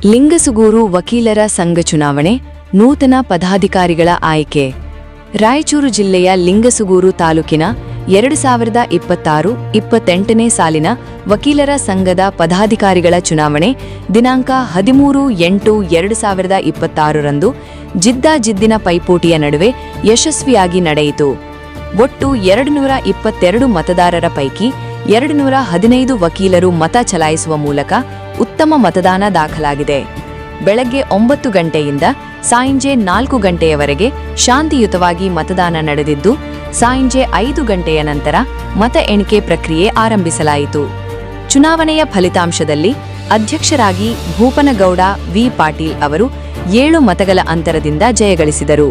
ಲಿಂಗಸುಗೂರು ವಕೀಲರ ಸಂಘ ಚುನಾವಣೆ ನೂತನ ಪದಾಧಿಕಾರಿಗಳ ಆಯ್ಕೆ. ರಾಯಚೂರು ಜಿಲ್ಲೆಯ ಲಿಂಗಸುಗೂರು ತಾಲೂಕಿನ 2026-28ನೇ ಸಾಲಿನ ವಕೀಲರ ಸಂಘದ ಪದಾಧಿಕಾರಿಗಳ ಚುನಾವಣೆ ದಿನಾಂಕ 13/8/2026 ರಂದು ಜಿದ್ದಾಜಿದ್ದಿನ ಪೈಪೋಟಿಯ ನಡುವೆ ಯಶಸ್ವಿಯಾಗಿ ನಡೆಯಿತು. ಒಟ್ಟು 222 ಮತದಾರರ ಪೈಕಿ 215 ವಕೀಲರು ಮತ ಚಲಾಯಿಸುವ ಮೂಲಕ ಉತ್ತಮ ಮತದಾನ ದಾಖಲಾಗಿದೆ. ಬೆಳಗ್ಗೆ 9 ಗಂಟೆಯಿಂದ ಸಾಯಂಜೆ 4 ಗಂಟೆಯವರೆಗೆ ಶಾಂತಿಯುತವಾಗಿ ಮತದಾನ ನಡೆದಿದ್ದು, ಸಾಯಂಜೆ 5 ಗಂಟೆಯ ನಂತರ ಮತ ಎಣಿಕೆ ಪ್ರಕ್ರಿಯೆ ಆರಂಭಿಸಲಾಯಿತು. ಚುನಾವಣೆಯ ಫಲಿತಾಂಶದಲ್ಲಿ ಅಧ್ಯಕ್ಷರಾಗಿ ಭೂಪನಗೌಡ ವಿ ಪಾಟೀಲ್ ಅವರು 7 ಮತಗಳ ಅಂತರದಿಂದ ಜಯಗಳಿಸಿದರು.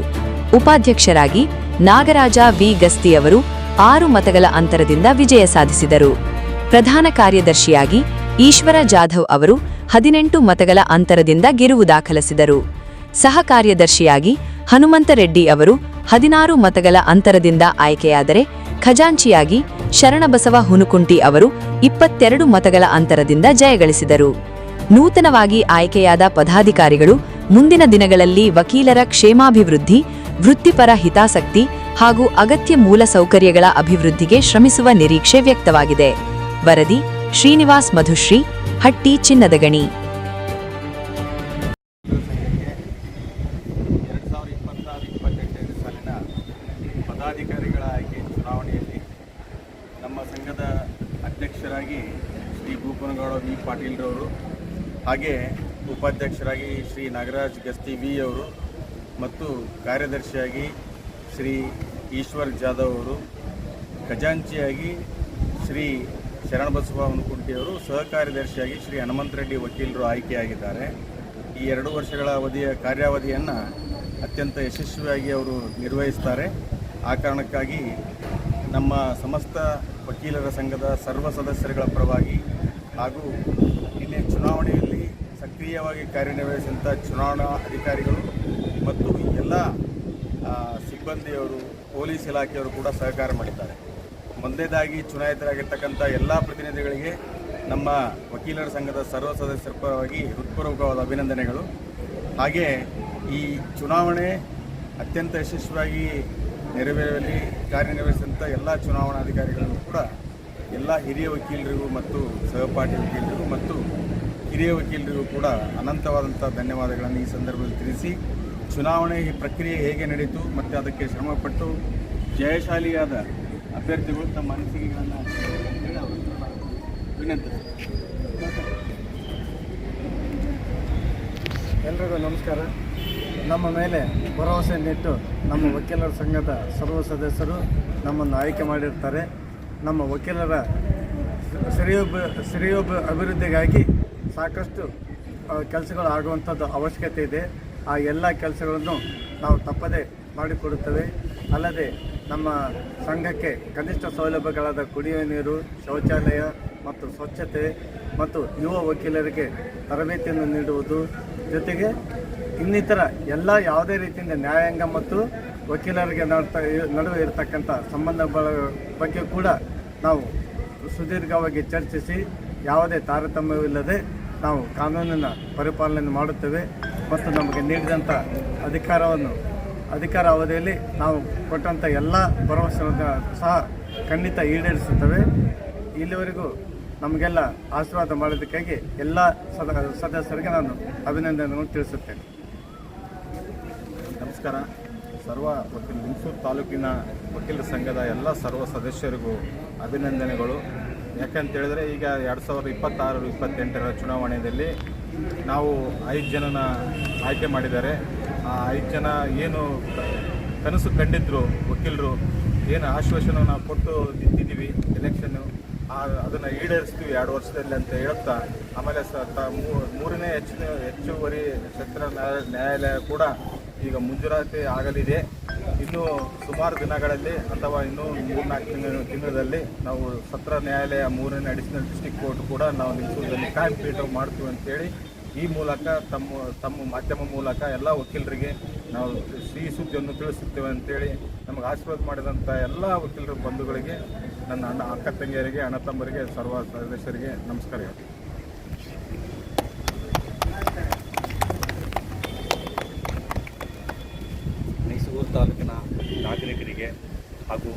ಉಪಾಧ್ಯಕ್ಷರಾಗಿ ನಾಗರಾಜ ವಿ ಗಸ್ತಿ ಅವರು 6 ಮತಗಳ ಅಂತರದಿಂದ ವಿಜಯ ಸಾಧಿಸಿದರು. ಪ್ರಧಾನ ಕಾರ್ಯದರ್ಶಿಯಾಗಿ ಈಶ್ವರ ಜಾಧವ್ ಅವರು 18 ಮತಗಳ ಅಂತರದಿಂದ ಗೆಲುವು ದಾಖಲಿಸಿದರು. ಸಹ ಕಾರ್ಯದರ್ಶಿಯಾಗಿ ಹನುಮಂತ ರೆಡ್ಡಿ ಅವರು 16 ಮತಗಳ ಅಂತರದಿಂದ ಆಯ್ಕೆಯಾದರೆ, ಖಜಾಂಚಿಯಾಗಿ ಶರಣಬಸವ ಹುನುಕುಂಟಿ ಅವರು 22 ಮತಗಳ ಅಂತರದಿಂದ ಜಯಗಳಿಸಿದರು. ನೂತನವಾಗಿ ಆಯ್ಕೆಯಾದ ಪದಾಧಿಕಾರಿಗಳು ಮುಂದಿನ ದಿನಗಳಲ್ಲಿ ವಕೀಲರ ಕ್ಷೇಮಾಭಿವೃದ್ಧಿ, ವೃತ್ತಿಪರ ಹಿತಾಸಕ್ತಿ ಹಾಗೂ ಅಗತ್ಯ ಮೂಲ ಸೌಕರ್ಯಗಳ ಅಭಿವೃದ್ಧಿಗೆ ಶ್ರಮಿಸುವ ನಿರೀಕ್ಷೆ ವ್ಯಕ್ತವಾಗಿದೆ. ವರದಿ ಶ್ರೀನಿವಾಸ್ ಮಧುಶ್ರೀ, ಹಟ್ಟಿ, ಚಿನ್ನದಗಣಿ. 2026-28 ಸಾಲಿನ ಪದಾಧಿಕಾರಿಗಳ ಆಯ್ಕೆ ಚುನಾವಣೆಯಲ್ಲಿ ನಮ್ಮ ಸಂಘದ ಅಧ್ಯಕ್ಷರಾಗಿ ಶ್ರೀ ಭೂಪನಗೌಡ ವಿ ಪಾಟೀಲ್ರವರು, ಹಾಗೆ ಉಪಾಧ್ಯಕ್ಷರಾಗಿ ಶ್ರೀ ನಾಗರಾಜ್ ಗಸ್ತಿ ವಿ ಅವರು ಮತ್ತು ಕಾರ್ಯದರ್ಶಿಯಾಗಿ ಶ್ರೀ ಈಶ್ವರ್ ಜಾಧವ್ ಅವರು, ಖಜಾಂಚಿಯಾಗಿ ಶ್ರೀ ಶರಣಬಸವ ಹುನುಕುಂಟಿಯವರು, ಸಹ ಕಾರ್ಯದರ್ಶಿಯಾಗಿ ಶ್ರೀ ಹನುಮಂತ ರೆಡ್ಡಿ ವಕೀಲರು ಆಯ್ಕೆಯಾಗಿದ್ದಾರೆ. ಈ 2 ವರ್ಷಗಳ ಕಾರ್ಯಾವಧಿಯನ್ನು ಅತ್ಯಂತ ಯಶಸ್ವಿಯಾಗಿ ಅವರು ನಿರ್ವಹಿಸ್ತಾರೆ. ಆ ಕಾರಣಕ್ಕಾಗಿ ನಮ್ಮ ಸಮಸ್ತ ವಕೀಲರ ಸಂಘದ ಸರ್ವ ಸದಸ್ಯರುಗಳ ಪರವಾಗಿ ಹಾಗೂ ನಿನ್ನೆ ಚುನಾವಣೆಯಲ್ಲಿ ಸಕ್ರಿಯವಾಗಿ ಕಾರ್ಯನಿರ್ವಹಿಸಿದಂಥ ಚುನಾವಣಾ ಅಧಿಕಾರಿಗಳು ಮತ್ತು ಎಲ್ಲ ಸಿಬ್ಬಂದಿಯವರು, ಪೊಲೀಸ್ ಇಲಾಖೆಯವರು ಕೂಡ ಸಹಕಾರ ಮಾಡಿದ್ದಾರೆ. ಮೊದಲನೇದಾಗಿ ಚುನಾಯಿತರಾಗಿರ್ತಕ್ಕಂಥ ಎಲ್ಲ ಪ್ರತಿನಿಧಿಗಳಿಗೆ ನಮ್ಮ ವಕೀಲರ ಸಂಘದ ಸರ್ವ ಸದಸ್ಯರ ಪರವಾಗಿ ಹೃತ್ಪೂರ್ವಕವಾದ ಅಭಿನಂದನೆಗಳು. ಹಾಗೆ ಈ ಚುನಾವಣೆ ಅತ್ಯಂತ ಯಶಸ್ವಿಯಾಗಿ ನೆರವೇರುವಲ್ಲಿ ಕಾರ್ಯನಿರ್ವಹಿಸಿದಂಥ ಎಲ್ಲ ಚುನಾವಣಾಧಿಕಾರಿಗಳಿಗೂ ಕೂಡ ಎಲ್ಲ ಹಿರಿಯ ವಕೀಲರಿಗೂ ಮತ್ತು ಸಹಪಾಠಿ ವಕೀಲರಿಗೂ ಮತ್ತು ಹಿರಿಯ ವಕೀಲರಿಗೂ ಕೂಡ ಅನಂತವಾದಂಥ ಧನ್ಯವಾದಗಳನ್ನು ಈ ಸಂದರ್ಭದಲ್ಲಿ ತಿಳಿಸಿ, ಚುನಾವಣೆ ಈ ಪ್ರಕ್ರಿಯೆ ಹೇಗೆ ನಡೀತು ಮತ್ತು ಅದಕ್ಕೆ ಶ್ರಮಪಟ್ಟು ಜಯಶಾಲಿಯಾದ ಅಭ್ಯರ್ಥಿಗಳು ತಮ್ಮ ಅನಿಸಿಕೆಗಳನ್ನು ಹೇಳಿ ವಿನಂತಿಸ್ತಾರೆ. ಎಲ್ರಿಗೂ ನಮಸ್ಕಾರ. ನಮ್ಮ ಮೇಲೆ ಭರವಸೆ ನೆಟ್ಟು ನಮ್ಮ ವಕೀಲರ ಸಂಘದ ಸರ್ವ ಸದಸ್ಯರು ನಮ್ಮನ್ನು ಆಯ್ಕೆ ಮಾಡಿರ್ತಾರೆ. ನಮ್ಮ ವಕೀಲರ ಶ್ರೇಯೋಭ ಅಭಿವೃದ್ಧಿಗಾಗಿ ಸಾಕಷ್ಟು ಕೆಲಸಗಳು ಆಗುವಂಥದ್ದು ಅವಶ್ಯಕತೆ ಇದೆ. ಆ ಎಲ್ಲ ಕೆಲಸಗಳನ್ನು ನಾವು ತಪ್ಪದೇ ಮಾಡಿಕೊಡುತ್ತೇವೆ. ಅಲ್ಲದೆ ನಮ್ಮ ಸಂಘಕ್ಕೆ ಕನಿಷ್ಠ ಸೌಲಭ್ಯಗಳಾದ ಕುಡಿಯುವ ನೀರು, ಶೌಚಾಲಯ ಮತ್ತು ಸ್ವಚ್ಛತೆ ಮತ್ತು ಯುವ ವಕೀಲರಿಗೆ ತರಬೇತಿಯನ್ನು ನೀಡುವುದು, ಜೊತೆಗೆ ಇನ್ನಿತರ ಎಲ್ಲ ಯಾವುದೇ ರೀತಿಯಿಂದ ನ್ಯಾಯಾಂಗ ಮತ್ತು ವಕೀಲರಿಗೆ ನಡುವೆ ಇರತಕ್ಕಂಥ ಸಂಬಂಧಗಳ ಬಗ್ಗೆ ಕೂಡ ನಾವು ಸುದೀರ್ಘವಾಗಿ ಚರ್ಚಿಸಿ ಯಾವುದೇ ತಾರತಮ್ಯವಿಲ್ಲದೆ ನಾವು ಕಾನೂನಿನ ಪರಿಪಾಲನೆ ಮಾಡುತ್ತೇವೆ ಮತ್ತು ನಮಗೆ ನೀಡಿದಂಥ ಅಧಿಕಾರ ಅವಧಿಯಲ್ಲಿ ನಾವು ಕೊಟ್ಟಂಥ ಎಲ್ಲ ಭರವಸೆಗಳನ್ನು ಸಹ ಖಂಡಿತ ಈಡೇರಿಸುತ್ತವೆ. ಇಲ್ಲಿವರೆಗೂ ನಮಗೆಲ್ಲ ಆಶೀರ್ವಾದ ಮಾಡೋದಕ್ಕಾಗಿ ಎಲ್ಲ ಸದಸ್ಯರಿಗೆ ನಾನು ಅಭಿನಂದನೆಗಳನ್ನು ತಿಳಿಸುತ್ತೇನೆ. ನಮಸ್ಕಾರ. ಲಿಂಗಸೂರು ತಾಲೂಕಿನ ವಕೀಲರ ಸಂಘದ ಎಲ್ಲ ಸರ್ವ ಸದಸ್ಯರಿಗೂ ಅಭಿನಂದನೆಗಳು. ಯಾಕಂತೇಳಿದ್ರೆ ಈಗ 2026-28ರ ಚುನಾವಣೆಯಲ್ಲಿ ನಾವು 5 ಜನನ ಆಯ್ಕೆ ಮಾಡಿದ್ದಾರೆ. ಆ 5 ಜನ ಏನು ಕನಸು ಕಂಡಿದ್ರು, ವಕೀಲರು ಏನು ಆಶ್ವಾಸನ ನಾವು ಕೊಟ್ಟು ನಿಂತಿದ್ದೀವಿ ಎಲೆಕ್ಷನ್ನು, ಅದನ್ನು ಈಡೇರಿಸ್ತೀವಿ 2 ವರ್ಷದಲ್ಲಿ ಅಂತ ಹೇಳ್ತಾ, ಆಮೇಲೆ ಮೂರನೇ ಹೆಚ್ಚುವರಿ ಸತ್ರ ನ್ಯಾಯಾಲಯ ಕೂಡ ಈಗ ಮಂಜೂರಾತಿ ಆಗಲಿದೆ. ಇನ್ನೂ ಸುಮಾರು ದಿನಗಳಲ್ಲಿ ಅಥವಾ ಇನ್ನೂ 3-4 ತಿಂಗಳಲ್ಲಿ ನಾವು ಸತ್ರ ನ್ಯಾಯಾಲಯ 3ನೇ ಅಡಿಷನಲ್ ಡಿಸ್ಟ್ರಿಕ್ಟ್ ಕೋರ್ಟ್ ಕೂಡ ನಾವು ಲಿಂಗಸೂರಲ್ಲಿ ಕಾಯಂ ಪೀಠ ಮಾಡ್ತೀವಿ ಅಂತೇಳಿ ಈ ಮೂಲಕ ತಮ್ಮ ಮಾಧ್ಯಮ ಮೂಲಕ ಎಲ್ಲ ವಕೀಲರಿಗೆ ನಾವು ಸಿಹಿ ಸುದ್ದಿಯನ್ನು ತಿಳಿಸುತ್ತೇವೆ ಅಂತೇಳಿ ನಮಗೆ ಆಶೀರ್ವಾದ ಮಾಡಿದಂಥ ಎಲ್ಲ ವಕೀಲರ ಬಂಧುಗಳಿಗೆ, ನನ್ನ ಅಕ್ಕ ತಂಗಿಯರಿಗೆ, ಅಣ್ಣ ತಮ್ಮರಿಗೆ, ಸರ್ವ ಸದಸ್ಯರಿಗೆ ನಮಸ್ಕಾರ. ಅಧಿಕಾರಿಗಳಿಗೆ ಹಾಗೂ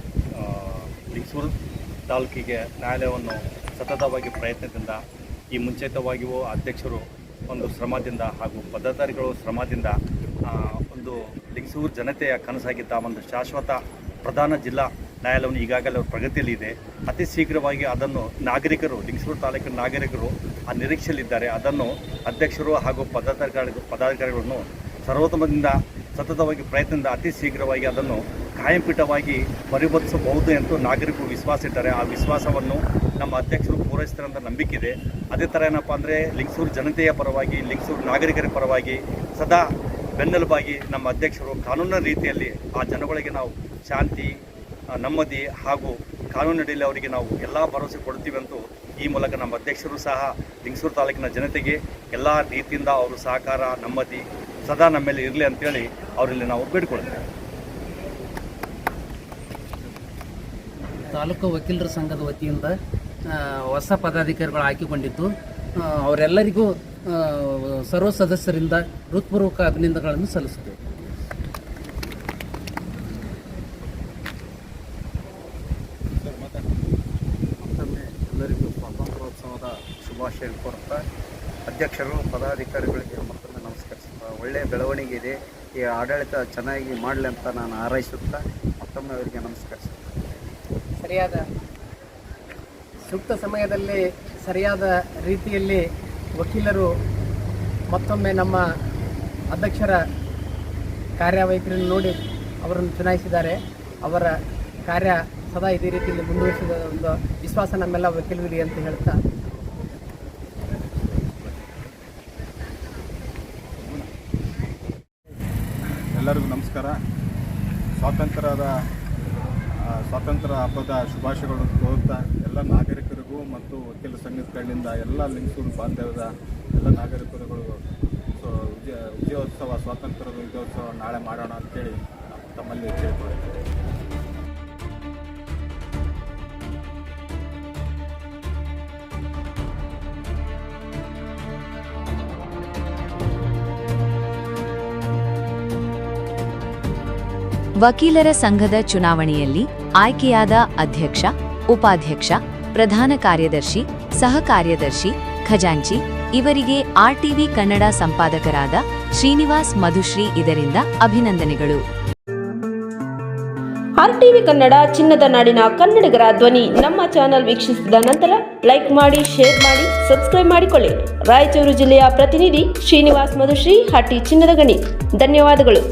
ಲಿಂಗಸೂರು ತಾಲೂಕಿಗೆ ನ್ಯಾಯಾಲಯವನ್ನು ಸತತವಾಗಿ ಪ್ರಯತ್ನದಿಂದ ಈ ಮುಂಚಿತವಾಗಿಯೂ ಅಧ್ಯಕ್ಷರು ಒಂದು ಶ್ರಮದಿಂದ ಹಾಗೂ ಪದಾಧಿಕಾರಿಗಳು ಶ್ರಮದಿಂದ ಒಂದು ಲಿಂಗಸೂರು ಜನತೆಯ ಕನಸಾಗಿದ್ದ ಒಂದು ಶಾಶ್ವತ ಪ್ರಧಾನ ಜಿಲ್ಲಾ ನ್ಯಾಯಾಲಯವನ್ನು ಈಗಾಗಲೇ ಪ್ರಗತಿಯಲ್ಲಿ ಇದೆ. ಅತಿ ಶೀಘ್ರವಾಗಿ ಅದನ್ನು ನಾಗರಿಕರು, ಲಿಂಗಸೂರು ತಾಲೂಕಿನ ನಾಗರಿಕರು ಆ ನಿರೀಕ್ಷೆಯಲ್ಲಿದ್ದಾರೆ. ಅದನ್ನು ಅಧ್ಯಕ್ಷರು ಹಾಗೂ ಪದಾಧಿಕಾರಿಗಳನ್ನು ಸರ್ವೋತ್ತಮದಿಂದ ಸತತವಾಗಿ ಪ್ರಯತ್ನದಿಂದ ಅತಿ ಶೀಘ್ರವಾಗಿ ಅದನ್ನು ಕಾಯಂಪೀಠವಾಗಿ ಪರಿವರ್ತಿಸಬಹುದು ಎಂದು ನಾಗರಿಕರು ವಿಶ್ವಾಸ ಇದ್ದಾರೆ. ಆ ವಿಶ್ವಾಸವನ್ನು ನಮ್ಮ ಅಧ್ಯಕ್ಷರು ಪೂರೈಸ್ತಾರಂತ ನಂಬಿಕೆ ಇದೆ. ಅದೇ ಥರ ಏನಪ್ಪ ಅಂದರೆ ಲಿಂಗಸೂರು ಜನತೆಯ ಪರವಾಗಿ, ಲಿಂಗಸೂರು ನಾಗರಿಕರ ಪರವಾಗಿ ಸದಾ ಬೆನ್ನೆಲುಬಾಗಿ ನಮ್ಮ ಅಧ್ಯಕ್ಷರು ಕಾನೂನಿನ ರೀತಿಯಲ್ಲಿ ಆ ಜನಗಳಿಗೆ ನಾವು ಶಾಂತಿ, ನೆಮ್ಮದಿ ಹಾಗೂ ಕಾನೂನಿನಲ್ಲಿ ಅವರಿಗೆ ನಾವು ಎಲ್ಲ ಭರವಸೆ ಕೊಡ್ತೀವಿ ಅಂತೂ ಈ ಮೂಲಕ ನಮ್ಮ ಅಧ್ಯಕ್ಷರು ಸಹ ಲಿಂಗಸೂರು ತಾಲೂಕಿನ ಜನತೆಗೆ ಎಲ್ಲ ರೀತಿಯಿಂದ ಅವರು ಸಹಕಾರ, ನೆಮ್ಮದಿ ಸದಾ ನಮ್ಮೇಲೆ ಇರಲಿ ಅಂತೇಳಿ ಅವರಲ್ಲಿ ನಾವು ಬೇಡಿಕೊಳ್ತೇವೆ. ತಾಲೂಕು ವಕೀಲರ ಸಂಘದ ವತಿಯಿಂದ ಹೊಸ ಪದಾಧಿಕಾರಿಗಳು ಆಯ್ಕೆಗೊಂಡಿದ್ದು ಅವರೆಲ್ಲರಿಗೂ ಸರ್ವ ಸದಸ್ಯರಿಂದ ಹೃತ್ಪೂರ್ವಕ ಅಭಿನಂದನೆಗಳನ್ನು ಸಲ್ಲಿಸುತ್ತೇವೆ. ಮತ್ತೊಮ್ಮೆ ಎಲ್ಲರಿಗೂ ಸ್ವಾತಂತ್ರ್ಯೋತ್ಸವದ ಶುಭಾಶಯ ಕೋರುತ್ತಾ ಅಧ್ಯಕ್ಷರು ಪದಾಧಿಕಾರಿಗಳಿಗೆ ಮತ್ತೊಮ್ಮೆ ನಮಸ್ಕರಿಸುತ್ತಾ ಒಳ್ಳೆಯ ಬೆಳವಣಿಗೆ ಇದೆ, ಈ ಆಡಳಿತ ಚೆನ್ನಾಗಿ ಮಾಡಲಿ ಅಂತ ನಾನು ಹಾರೈಸುತ್ತಾ ಮತ್ತೊಮ್ಮೆ ಅವರಿಗೆ ನಮಸ್ಕರಿಸುತ್ತೇನೆ. ಸರಿಯಾದ ಸೂಕ್ತ ಸಮಯದಲ್ಲಿ ಸರಿಯಾದ ರೀತಿಯಲ್ಲಿ ವಕೀಲರು ಮತ್ತೊಮ್ಮೆ ನಮ್ಮ ಅಧ್ಯಕ್ಷರ ಕಾರ್ಯವೈಖರಿಯನ್ನು ನೋಡಿ ಅವರನ್ನು ಚುನಾಯಿಸಿದ್ದಾರೆ. ಅವರ ಕಾರ್ಯ ಸದಾ ಇದೇ ರೀತಿಯಲ್ಲಿ ಮುಂದುವರಿಸಿದ ಒಂದು ವಿಶ್ವಾಸ ನಮ್ಮೆಲ್ಲ ವಕೀಲರಿಗೆ ಅಂತ ಹೇಳ್ತಾ ಎಲ್ಲರಿಗೂ ನಮಸ್ಕಾರ. ಸ್ವಾತಂತ್ರ್ಯ ಹಬ್ಬದ ಶುಭಾಶಯಗಳನ್ನು ಕೋರುತ್ತಾ ಎಲ್ಲ ನಾಗರಿಕರಿಗೂ ಮತ್ತು ವಕೀಲ ಸಂಘದ ಕಡೆಯಿಂದ ಎಲ್ಲ ಲಿಂಗಸೂರು ಬಾಂಧವ್ಯದ ಎಲ್ಲ ನಾಗರಿಕರುಗಳಿಗೂ ವಿಜಯೋತ್ಸವ, ಸ್ವಾತಂತ್ರ್ಯದ ವಿಜಯೋತ್ಸವ ನಾಳೆ ಮಾಡೋಣ ಅಂತೇಳಿ ತಮ್ಮಲ್ಲಿ ಕೇಳಿಕೊಳ್ಳುತ್ತೇವೆ. ವಕೀಲರ ಸಂಘದ ಚುನಾವಣೆಯಲ್ಲಿ ಆಯ್ಕೆಯಾದ ಅಧ್ಯಕ್ಷ, ಉಪಾಧ್ಯಕ್ಷ, ಪ್ರಧಾನ ಕಾರ್ಯದರ್ಶಿ, ಸಹ ಕಾರ್ಯದರ್ಶಿ, ಖಜಾಂಚಿ ಇವರಿಗೆ ಆರ್ಟಿವಿ ಕನ್ನಡ ಸಂಪಾದಕರಾದ ಶ್ರೀನಿವಾಸ್ ಮಧುಶ್ರೀ ಇದರಿಂದ ಅಭಿನಂದನೆಗಳು. ಆರ್ಟಿವಿ ಕನ್ನಡ ಚಿನ್ನದ ನಾಡಿನ ಕನ್ನಡಿಗರ ಧ್ವನಿ. ನಮ್ಮ ಚಾನೆಲ್ ವೀಕ್ಷಿಸಿದ ನಂತರ ಲೈಕ್ ಮಾಡಿ, ಶೇರ್ ಮಾಡಿ, ಸಬ್ಸ್ಕ್ರೈಬ್ ಮಾಡಿಕೊಳ್ಳಿ. ರಾಯಚೂರು ಜಿಲ್ಲೆಯ ಪ್ರತಿನಿಧಿ ಶ್ರೀನಿವಾಸ್ ಮಧುಶ್ರೀ, ಹಟ್ಟಿ ಚಿನ್ನದ ಗಣಿ. ಧನ್ಯವಾದಗಳು.